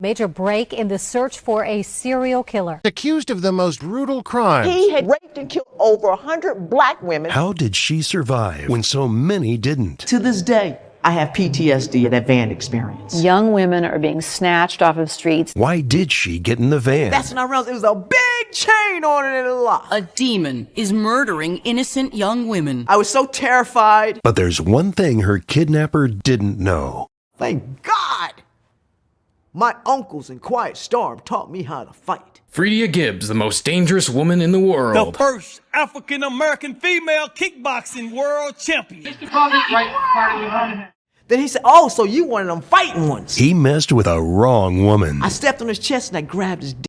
Major break in the search for a serial killer. Accused of the most brutal crimes. He had raped and killed over 100 black women. How did she survive when so many didn't? To this day, I have PTSD and that van experience. Young women are being snatched off of streets. Why did she get in the van? That's when I realized it was a big chain on it and a lot. A demon is murdering innocent young women. I was so terrified. But there's one thing her kidnapper didn't know. Thank God! My uncles in Quiet Storm taught me how to fight. Fredia Gibbs, the most dangerous woman in the world. The first African-American female kickboxing world champion. Then he said, oh, so you one of them fighting ones. He messed with a wrong woman. I stepped on his chest and I grabbed his dick.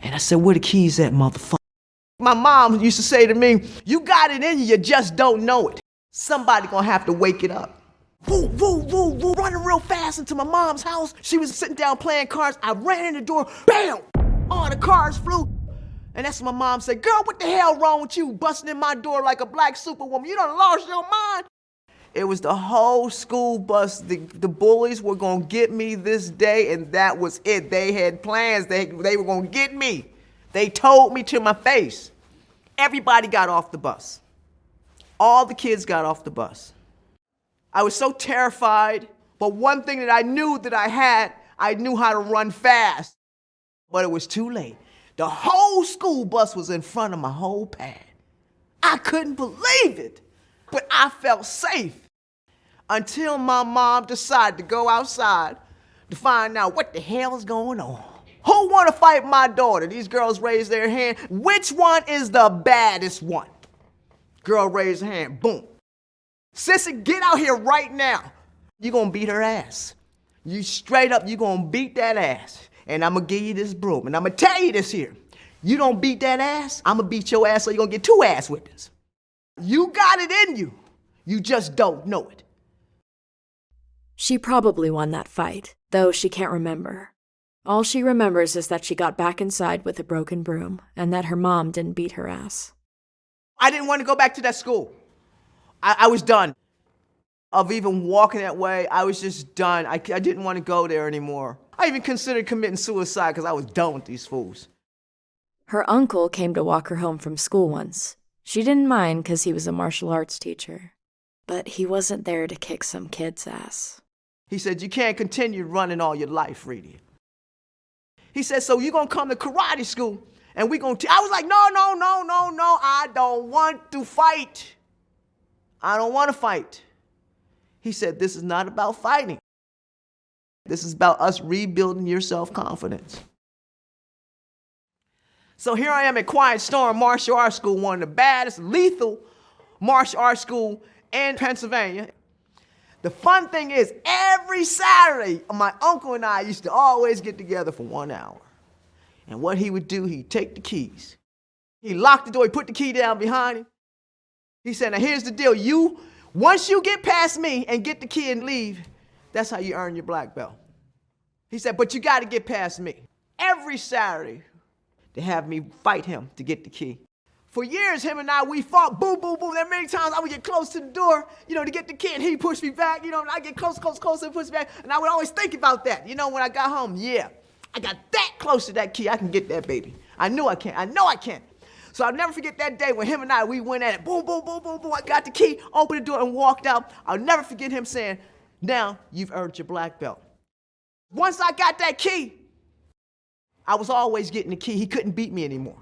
And I said, where the keys at, motherfucker? My mom used to say to me, you got it in you, you just don't know it. Somebody gonna have to wake it up. Woo, woo, woo, woo, running real fast into my mom's house. She was sitting down playing cards. I ran in the door, bam! All the cards flew. And that's when my mom said, girl, what the hell wrong with you? Busting in my door like a black superwoman. You done lost your mind. It was the whole school bus. The bullies were gonna get me this day, and that was it. They had plans. They were gonna get me. They told me to my face. Everybody got off the bus. All the kids got off the bus. I was so terrified, but one thing that I knew that I knew how to run fast. But it was too late. The whole school bus was in front of my whole pad. I couldn't believe it, but I felt safe until my mom decided to go outside to find out what the hell is going on. Who want to fight my daughter? These girls raised their hand. Which one is the baddest one? Girl raised her hand, boom. Sissy, get out here right now. You're gonna beat her ass. You straight up, you're gonna beat that ass. And I'm gonna give you this broom. And I'm gonna tell you this here. You don't beat that ass, I'm gonna beat your ass so you're gonna get 2 ass whippings. You got it in you. You just don't know it. She probably won that fight, though she can't remember. All she remembers is that she got back inside with a broken broom and that her mom didn't beat her ass. I didn't want to go back to that school. I was done of even walking that way. I was just done. I didn't want to go there anymore. I even considered committing suicide because I was done with these fools. Her uncle came to walk her home from school once. She didn't mind because he was a martial arts teacher. But he wasn't there to kick some kid's ass. He said, you can't continue running all your life, Freddie. He said, so you're going to come to karate school and we're going to... I was like, no, I don't want to fight. I don't want to fight. He said, this is not about fighting. This is about us rebuilding your self-confidence. So here I am at Quiet Storm Martial Arts School, one of the baddest, lethal martial arts school in Pennsylvania. The fun thing is, every Saturday, my uncle and I used to always get together for 1 hour. And what he would do, he'd take the keys. He locked the door, he put the key down behind him. He said, now here's the deal. Once you get past me and get the key and leave, that's how you earn your black belt. He said, but you got to get past me. Every Saturday, to have me fight him to get the key. For years, him and I, we fought, boom, boom, boom. There many times I would get close to the door, to get the key, and he'd push me back, and I get close, and push me back. And I would always think about that, when I got home. Yeah, I got that close to that key, I can get that baby. I know I can. So I'll never forget that day when him and I, we went at it. Boom, boom, boom, boom, boom. I got the key, opened the door, and walked out. I'll never forget him saying, now you've earned your black belt. Once I got that key, I was always getting the key. He couldn't beat me anymore.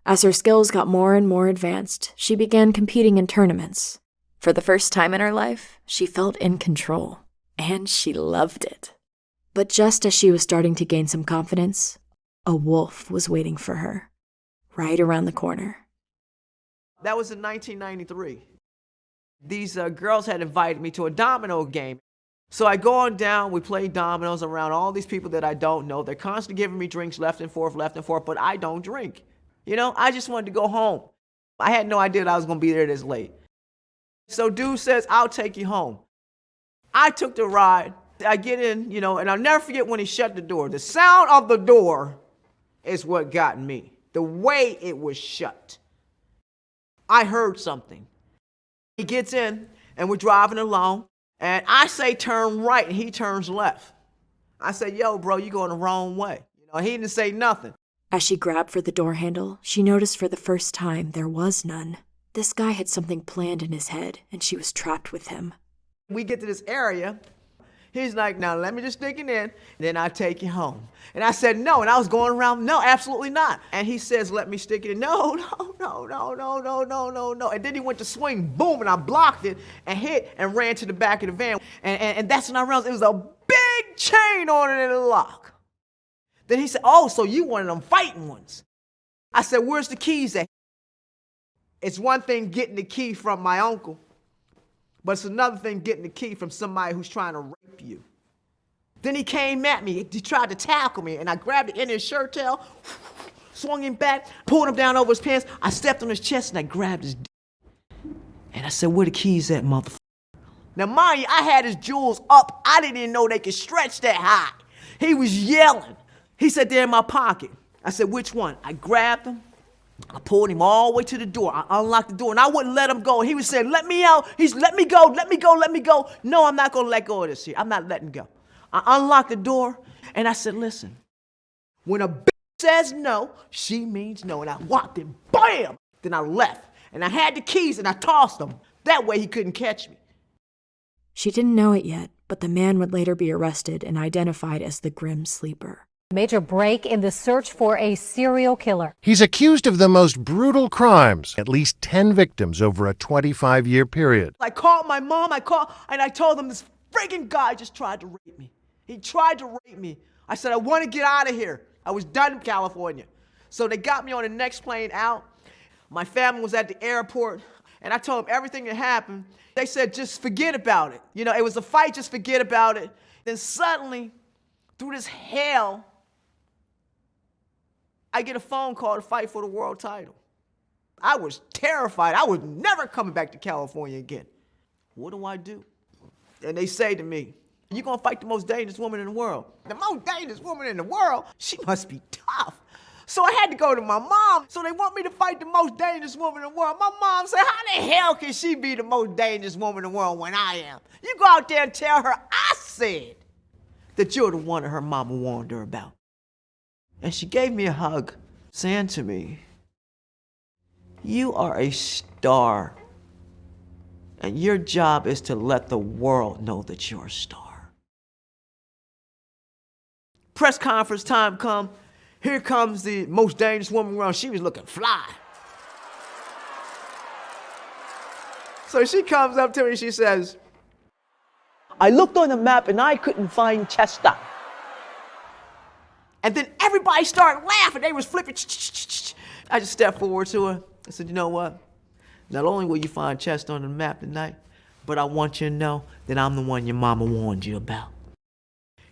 As her skills got more and more advanced, she began competing in tournaments. For the first time in her life, she felt in control, and she loved it. But just as she was starting to gain some confidence, a wolf was waiting for her, right around the corner. That was in 1993. These girls had invited me to a domino game. So I go on down, we play dominoes around all these people that I don't know. They're constantly giving me drinks left and forth, but I don't drink. I just wanted to go home. I had no idea that I was going to be there this late. So dude says, I'll take you home. I took the ride. I get in, and I'll never forget when he shut the door. The sound of the door is what got me. The way it was shut. I heard something. He gets in, and we're driving along, and I say turn right, and he turns left. I said, yo, bro, you going the wrong way. He didn't say nothing. As she grabbed for the door handle, she noticed for the first time there was none. This guy had something planned in his head, and she was trapped with him. We get to this area. He's like, now let me just stick it in, then I'll take you home. And I said, no, and I was going around, no, absolutely not. And he says, let me stick it in. No. And then he went to swing, boom, and I blocked it and hit and ran to the back of the van. And that's when I realized it was a big chain on it and a lock. Then he said, oh, so you one of them fighting ones. I said, where's the keys at? It's one thing getting the key from my uncle, but it's another thing getting the key from somebody who's trying to rape you. Then he came at me. He tried to tackle me, and I grabbed the end of his shirt tail, swung him back, pulled him down over his pants. I stepped on his chest, and I grabbed his and I said, where the keys at, motherfucker? Now, mind you, I had his jewels up. I didn't even know they could stretch that high. He was yelling. He said, they're in my pocket. I said, which one? I grabbed him. I pulled him all the way to the door. I unlocked the door, and I wouldn't let him go. He was saying, let me out. He's, let me go. No, I'm not going to let go of this here. I'm not letting go. I unlocked the door, and I said, listen, when a bitch says no, she means no. And I walked in, bam! Then I left, and I had the keys, and I tossed them. That way he couldn't catch me. She didn't know it yet, but the man would later be arrested and identified as the Grim Sleeper. Major break in the search for a serial killer. He's accused of the most brutal crimes, at least 10 victims over a 25-year period. I called my mom, and I told them this friggin' guy just tried to rape me. He tried to rape me. I said, I want to get out of here. I was done in California. So they got me on the next plane out. My family was at the airport, and I told them everything that happened. They said, just forget about it. It was a fight, just forget about it. Then suddenly, through this hell, I get a phone call to fight for the world title. I was terrified. I was never coming back to California again. What do I do? And they say to me, you're going to fight the most dangerous woman in the world. The most dangerous woman in the world? She must be tough. So I had to go to my mom. So they want me to fight the most dangerous woman in the world. My mom said, how the hell can she be the most dangerous woman in the world when I am? You go out there and tell her I said that you're the one that her mama warned her about. And she gave me a hug, saying to me, you are a star, and your job is to let the world know that you're a star. Press conference time come. Here comes the most dangerous woman around. She was looking fly. So she comes up to me and she says, I looked on the map and I couldn't find Chester. And then everybody started laughing. They was flipping. I just stepped forward to her. I said, you know what? Not only will you find Chester on the map tonight, but I want you to know that I'm the one your mama warned you about.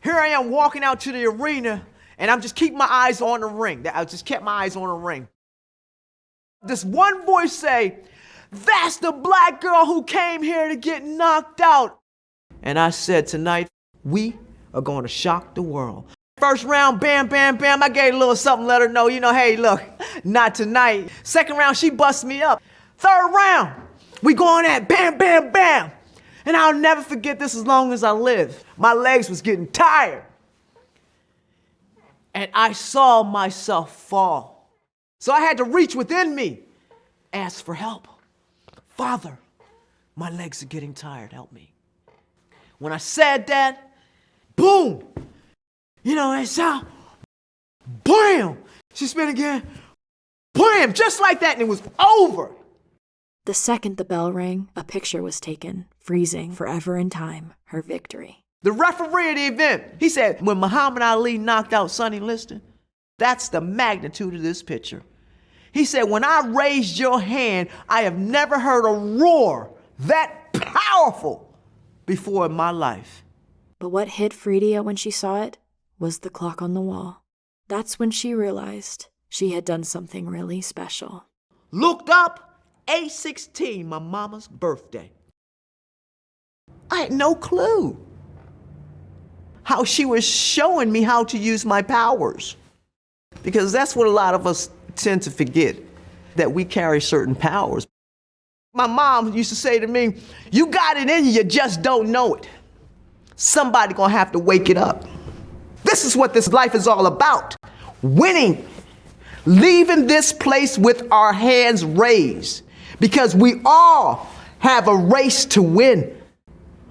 Here I am walking out to the arena, and I'm just keeping my eyes on the ring. I just kept my eyes on the ring. This one voice say, that's the black girl who came here to get knocked out. And I said, tonight, we are going to shock the world. First round, bam, bam, bam. I gave a little something, let her know, hey, look, not tonight. Second round, she busted me up. Third round, we going at bam, bam, bam. And I'll never forget this as long as I live. My legs was getting tired. And I saw myself fall. So I had to reach within me, ask for help. Father, my legs are getting tired, help me. When I said that, boom. And so, bam! She spit again, bam! Just like that, and it was over. The second the bell rang, a picture was taken, freezing forever in time her victory. The referee of the event, he said, when Muhammad Ali knocked out Sonny Liston, that's the magnitude of this picture. He said, when I raised your hand, I have never heard a roar that powerful before in my life. But what hit Fredia when she saw it was the clock on the wall. That's when she realized she had done something really special. Looked up, 8/16, my mama's birthday. I had no clue how she was showing me how to use my powers. Because that's what a lot of us tend to forget, that we carry certain powers. My mom used to say to me, you got it in you, you just don't know it. Somebody gonna have to wake it up. This is what this life is all about. Winning. Leaving this place with our hands raised. Because we all have a race to win.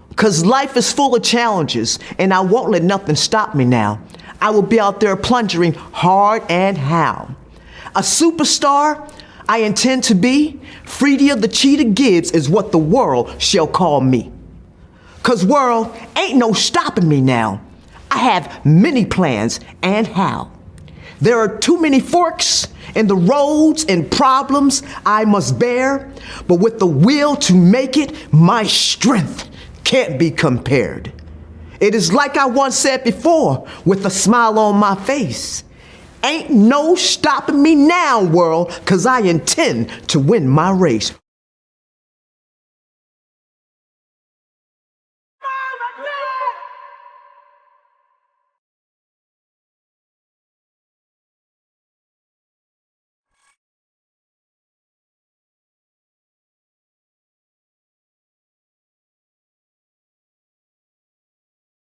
Because life is full of challenges, and I won't let nothing stop me now. I will be out there plunging hard and how. A superstar I intend to be. Freedia the Cheetah Gibbs is what the world shall call me. 'Cause world, ain't no stopping me now. I have many plans and how. There are too many forks in the roads and problems I must bear, but with the will to make it, my strength can't be compared. It is like I once said before, with a smile on my face. Ain't no stopping me now, world, 'cause I intend to win my race.